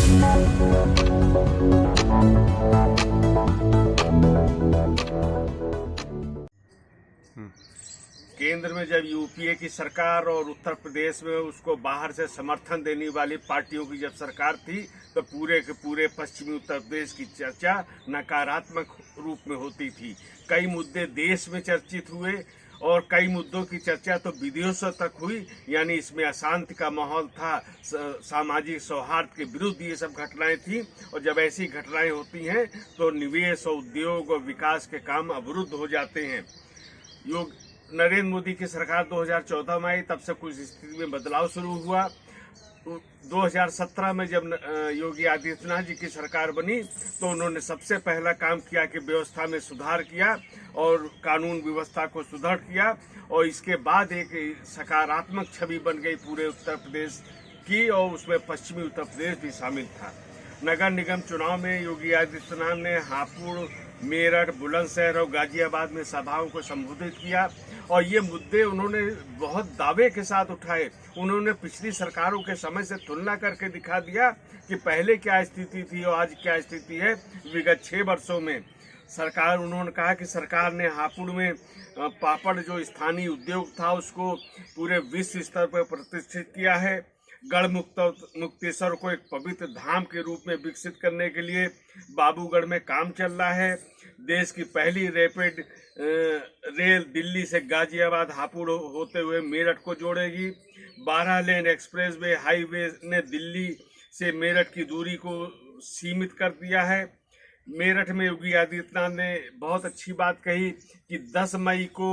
केंद्र में जब यूपीए की सरकार और उत्तर प्रदेश में उसको बाहर से समर्थन देने वाली पार्टियों की जब सरकार थी तो पूरे के पूरे पश्चिमी उत्तर प्रदेश की चर्चा नकारात्मक रूप में होती थी। कई मुद्दे देश में चर्चित हुए और कई मुद्दों की चर्चा तो विदेशों तक हुई, यानी इसमें अशांति का माहौल था, सामाजिक सौहार्द के विरुद्ध ये सब घटनाएं थी। और जब ऐसी घटनाएं होती हैं तो निवेश और उद्योग और विकास के काम अवरुद्ध हो जाते हैं। नरेंद्र मोदी की सरकार 2014 में आई, तब से कुछ स्थिति में बदलाव शुरू हुआ। 2017 में जब योगी आदित्यनाथ जी की सरकार बनी तो उन्होंने सबसे पहला काम किया कि व्यवस्था में सुधार किया और कानून व्यवस्था को सुदृढ़ किया, और इसके बाद एक सकारात्मक छवि बन गई पूरे उत्तर प्रदेश की, और उसमें पश्चिमी उत्तर प्रदेश भी शामिल था। नगर निगम चुनाव में योगी आदित्यनाथ ने हापुड़, मेरठ, बुलंदशहर और गाजियाबाद में सभाओं को संबोधित किया और ये मुद्दे उन्होंने बहुत दावे के साथ उठाए। उन्होंने पिछली सरकारों के समय से तुलना करके दिखा दिया कि पहले क्या स्थिति थी और आज क्या स्थिति है विगत 6 वर्षों में। उन्होंने कहा कि सरकार ने हापुड़ में पापड़ जो स्थानीय उद्योग था उसको पूरे विश्व स्तर पर प्रतिष्ठित किया है। गढ़ मुक्तेश्वर को एक पवित्र धाम के रूप में विकसित करने के लिए बाबूगढ़ में काम चल रहा है। देश की पहली रैपिड रेल दिल्ली से गाजियाबाद हापुड़ होते हुए मेरठ को जोड़ेगी। 12 लेन एक्सप्रेस वे हाईवे ने दिल्ली से मेरठ की दूरी को सीमित कर दिया है। मेरठ में योगी आदित्यनाथ ने बहुत अच्छी बात कही कि 10 मई को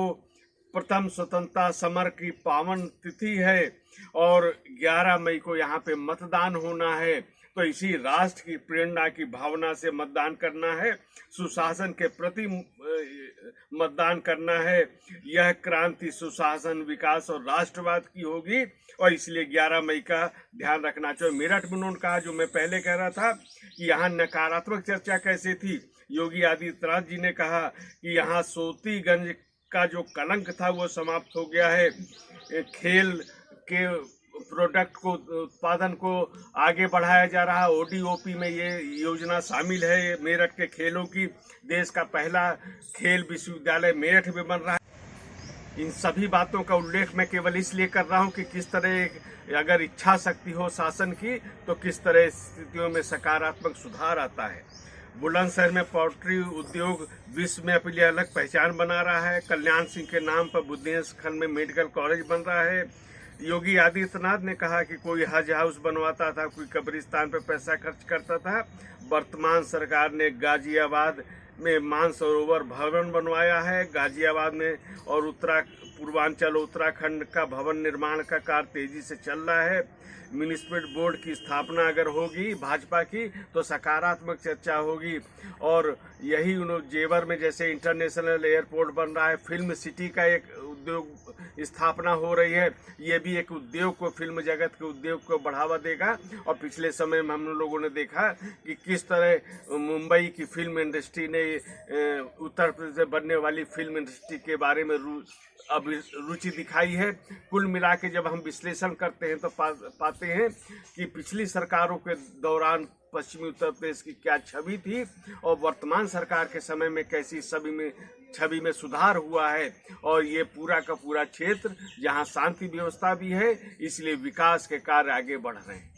प्रथम स्वतंत्रता समर की पावन तिथि है और 11 मई को यहाँ पे मतदान होना है, तो इसी राष्ट्र की प्रेरणा की भावना से मतदान करना है, सुशासन के प्रति मतदान करना है। यह क्रांति सुशासन, विकास और राष्ट्रवाद की होगी और इसलिए 11 मई का ध्यान रखना चाहिए। मेरठ में उन्होंने कहा, जो मैं पहले कह रहा था कि यहाँ नकारात्मक चर्चा कैसे थी, योगी आदित्यनाथ जी ने कहा कि यहाँ सोतीगंज का जो कलंक था वो समाप्त हो गया है। खेल के प्रोडक्ट को, उत्पादन को आगे बढ़ाया जा रहा है। ओडीओपी में ये योजना शामिल है मेरठ के खेलों की। देश का पहला खेल विश्वविद्यालय मेरठ में बन रहा है। इन सभी बातों का उल्लेख मैं केवल इसलिए कर रहा हूँ कि किस तरह अगर इच्छा शक्ति हो शासन की तो किस तरह स्थितियों में सकारात्मक सुधार आता है। बुलंदशहर में पोल्ट्री उद्योग विश्व में अपनी अलग पहचान बना रहा है। कल्याण सिंह के नाम पर बुंदेलखंड में मेडिकल कॉलेज बन रहा है। योगी आदित्यनाथ ने कहा कि कोई हज हाउस बनवाता था, कोई कब्रिस्तान पर पैसा खर्च करता था। वर्तमान सरकार ने गाजियाबाद में मानसरोवर भवन बनवाया है। गाजियाबाद में और पूर्वांचल उत्तराखंड का भवन निर्माण का कार्य तेजी से चल रहा है। म्यूनिसिपल बोर्ड की स्थापना अगर होगी भाजपा की तो सकारात्मक चर्चा होगी। और यही जेवर में जैसे इंटरनेशनल एयरपोर्ट बन रहा है, फिल्म सिटी का एक उद्योग स्थापना हो रही है, ये भी एक उद्योग को, फिल्म जगत के उद्योग को बढ़ावा देगा। और पिछले समय में हम लोगों ने देखा कि किस तरह मुंबई की फिल्म इंडस्ट्री ने उत्तर प्रदेश में बनने वाली फिल्म इंडस्ट्री के बारे में अभी रुचि दिखाई है। कुल मिला के जब हम विश्लेषण करते हैं तो पाते हैं कि पिछली सरकारों के दौरान पश्चिमी उत्तर प्रदेश की क्या छवि थी और वर्तमान सरकार के समय में कैसी छवि में सुधार हुआ है। और ये पूरा का पूरा क्षेत्र जहां शांति व्यवस्था भी है, इसलिए विकास के कार्य आगे बढ़ रहे हैं।